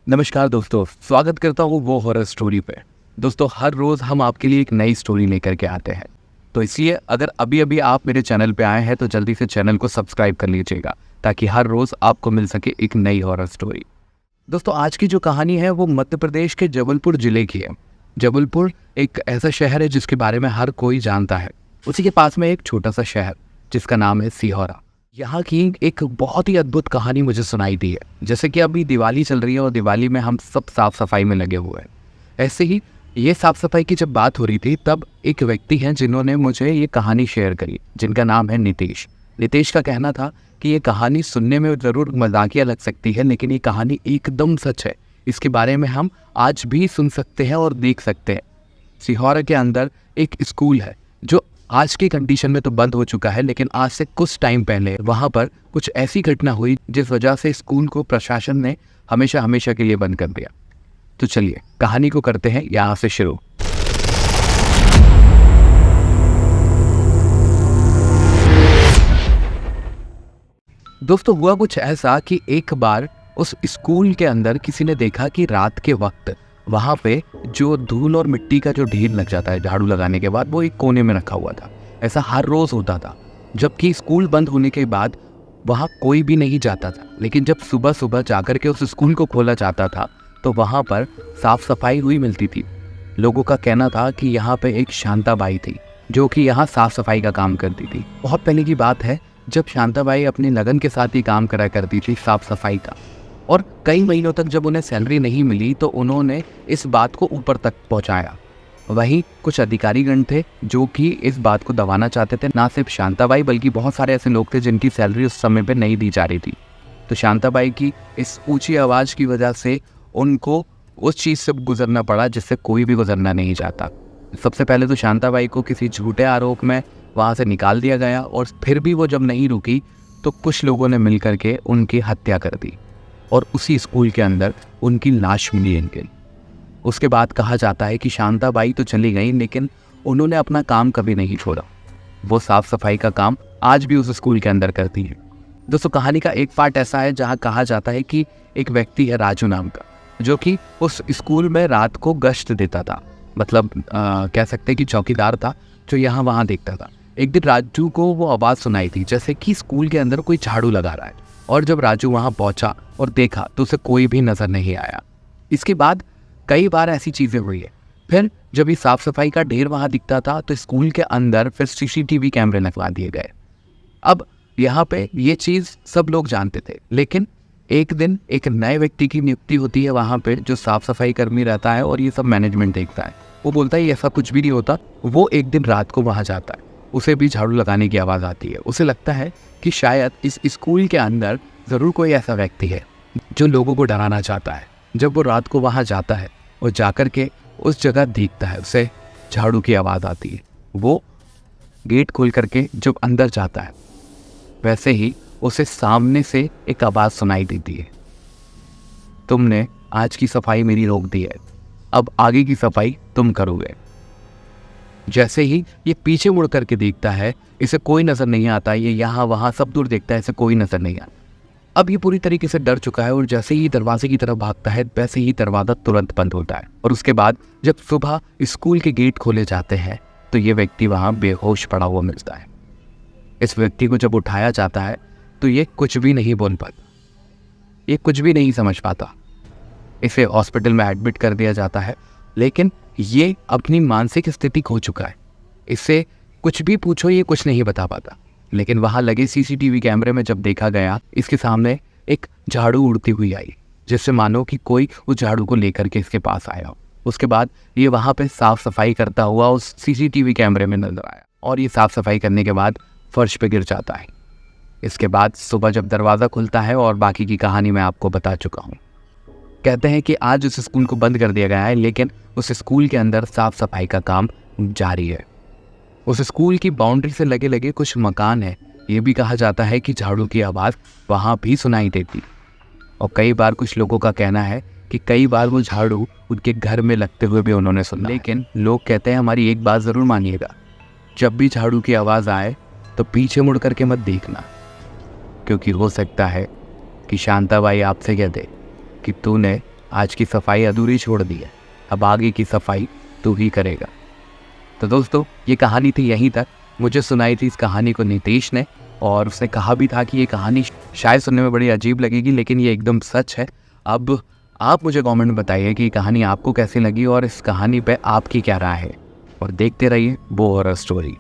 नमस्कार दोस्तों, स्वागत करता हूँ वो हॉरर स्टोरी पे। दोस्तों, हर रोज़ हम आपके लिए एक नई स्टोरी लेकर के आते हैं, तो इसलिए अगर अभी अभी आप मेरे चैनल पे आए हैं तो जल्दी से चैनल को सब्सक्राइब कर लीजिएगा ताकि हर रोज़ आपको मिल सके एक नई हॉरर स्टोरी। दोस्तों, आज की जो कहानी है वो मध्य प्रदेश के जबलपुर ज़िले की है। जबलपुर एक ऐसा शहर है जिसके बारे में हर कोई जानता है। उसी के पास में एक छोटा सा शहर जिसका नाम है सिहोरा। यहाँ की एक बहुत ही अद्भुत कहानी मुझे सुनाई दी है। जैसे कि अभी दिवाली चल रही है और दिवाली में हम सब साफ सफाई में लगे हुए हैं, ऐसे ही ये साफ सफाई की जब बात हो रही थी तब एक व्यक्ति हैं जिन्होंने मुझे ये कहानी शेयर करी, जिनका नाम है नितेश। नितेश का कहना था कि ये कहानी सुनने में ज़रूर मजाकिया लग सकती है, लेकिन ये कहानी एकदम सच है। इसके बारे में हम आज भी सुन सकते हैं और देख सकते हैं। सिहोरा के अंदर एक स्कूल है जो आज की कंडीशन में तो बंद हो चुका है, लेकिन आज से कुछ टाइम पहले वहाँ पर कुछ ऐसी घटना हुई जिस वजह से स्कूल को प्रशासन ने हमेशा हमेशा के लिए बंद कर दिया। तो चलिए कहानी को करते हैं यहाँ से शुरू। दोस्तों, हुआ कुछ ऐसा कि एक बार उस स्कूल के अंदर किसी ने देखा कि रात के वक्त वहाँ पे जो धूल और मिट्टी का जो ढेर लग जाता है झाड़ू लगाने के बाद, वो एक कोने में रखा हुआ था। ऐसा हर रोज़ होता था, जबकि स्कूल बंद होने के बाद वहाँ कोई भी नहीं जाता था। लेकिन जब सुबह सुबह जाकर के उस स्कूल को खोला जाता था तो वहाँ पर साफ़ सफाई हुई मिलती थी। लोगों का कहना था कि यहाँ पे एक शांताबाई थी जो कि यहाँ साफ़ सफाई का काम करती थी। बहुत पहले की बात है जब शांताबाई अपनी लगन के साथ ही काम करा करती थी साफ़ सफाई का, और कई महीनों तक जब उन्हें सैलरी नहीं मिली तो उन्होंने इस बात को ऊपर तक पहुंचाया। वहीं कुछ अधिकारीगण थे जो कि इस बात को दबाना चाहते थे। ना सिर्फ शांताबाई बल्कि बहुत सारे ऐसे लोग थे जिनकी सैलरी उस समय पे नहीं दी जा रही थी। तो शांताबाई की इस ऊंची आवाज़ की वजह से उनको उस चीज़ से गुजरना पड़ा जिससे कोई भी गुजरना नहीं चाहता। सबसे पहले तो शांताबाई को किसी झूठे आरोप में वहाँ से निकाल दिया गया, और फिर भी वो जब नहीं रुकी तो कुछ लोगों ने मिल करके उनकी हत्या कर दी और उसी स्कूल के अंदर उनकी लाश मिली इनके। उसके बाद कहा जाता है कि शांताबाई तो चली गई, लेकिन उन्होंने अपना काम कभी नहीं छोड़ा। वो साफ़ सफाई का काम आज भी उस स्कूल के अंदर करती है। दोस्तों, कहानी का एक पार्ट ऐसा है जहाँ कहा जाता है कि एक व्यक्ति है राजू नाम का, जो कि उस स्कूल में रात को गश्त देता था। मतलब कह सकते हैं कि चौकीदार था जो यहाँ वहाँ देखता था। एक दिन राजू को वो आवाज़ सुनाई थी जैसे कि स्कूल के अंदर कोई झाड़ू लगा रहा है, और जब राजू वहाँ पहुँचा और देखा तो उसे कोई भी नज़र नहीं आया। इसके बाद कई बार ऐसी चीज़ें हुई है। फिर जब ये साफ़ सफाई का ढेर वहाँ दिखता था तो स्कूल के अंदर फिर CCTV कैमरे लगवा दिए गए। अब यहाँ पे ये चीज़ सब लोग जानते थे, लेकिन एक दिन एक नए व्यक्ति की नियुक्ति होती है वहाँ पे जो साफ़ सफाई कर्मी रहता है, और ये सब मैनेजमेंट देखता है। वो बोलता है ऐसा कुछ भी नहीं होता। वो एक दिन रात को वहाँ जाता है, उसे भी झाड़ू लगाने की आवाज़ आती है। उसे लगता है कि शायद इस स्कूल के अंदर ज़रूर कोई ऐसा व्यक्ति है जो लोगों को डराना चाहता है। जब वो रात को वहाँ जाता है और जाकर के उस जगह देखता है, उसे झाड़ू की आवाज़ आती है। वो गेट खोल करके जब अंदर जाता है, वैसे ही उसे सामने से एक आवाज़ सुनाई देती है, तुमने आज की सफाई मेरी रोक दी है, अब आगे की सफाई तुम करोगे। जैसे ही ये पीछे मुड़ करके देखता है, इसे कोई नज़र नहीं आता। ये यहाँ वहाँ सब दूर देखता है, इसे कोई नज़र नहीं आता। अब ये पूरी तरीके से डर चुका है और जैसे ही दरवाजे की तरफ भागता है वैसे ही दरवाज़ा तुरंत बंद होता है। और उसके बाद जब सुबह स्कूल के गेट खोले जाते हैं तो ये व्यक्ति वहाँ बेहोश पड़ा हुआ मिलता है। इस व्यक्ति को जब उठाया जाता है तो ये कुछ भी नहीं बोल पाता, ये कुछ भी नहीं समझ पाता। इसे हॉस्पिटल में एडमिट कर दिया जाता है, लेकिन ये अपनी मानसिक स्थिति खो चुका है। इससे कुछ भी पूछो ये कुछ नहीं बता पाता। लेकिन वहाँ लगे CCTV कैमरे में जब देखा गया, इसके सामने एक झाड़ू उड़ती हुई आई, जिससे मानो कि कोई उस झाड़ू को लेकर के इसके पास आया। उसके बाद ये वहाँ पे साफ़ सफाई करता हुआ उस CCTV कैमरे में नजर आया, और ये साफ़ सफाई करने के बाद फर्श पे गिर जाता है। इसके बाद सुबह जब दरवाज़ा खुलता है, और बाकी की कहानी मैं आपको बता चुका हूँ। कहते हैं कि आज उस स्कूल को बंद कर दिया गया है, लेकिन उस स्कूल के अंदर साफ़ सफाई का काम जारी है। उस स्कूल की बाउंड्री से लगे लगे कुछ मकान है। ये भी कहा जाता है कि झाड़ू की आवाज़ वहाँ भी सुनाई देती, और कई बार कुछ लोगों का कहना है कि कई बार वो झाड़ू उनके घर में लगते हुए भी उन्होंने सुना। लेकिन लोग कहते हैं हमारी एक बात ज़रूर मानिएगा, जब भी झाड़ू की आवाज़ आए तो पीछे मुड़ करके मत देखना, क्योंकि हो सकता है कि शांताबाई आपसे कह दे कि तूने आज की सफाई अधूरी छोड़ दी है, अब आगे की सफाई तू ही करेगा। तो दोस्तों ये कहानी थी यहीं तक। मुझे सुनाई थी इस कहानी को नितेश ने, और उसने कहा भी था कि ये कहानी शायद सुनने में बड़ी अजीब लगेगी, लेकिन ये एकदम सच है। अब आप मुझे कमेंट में बताइए कि ये कहानी आपको कैसी लगी और इस कहानी पे आपकी क्या राय है, और देखते रहिए वो हॉरर स्टोरी।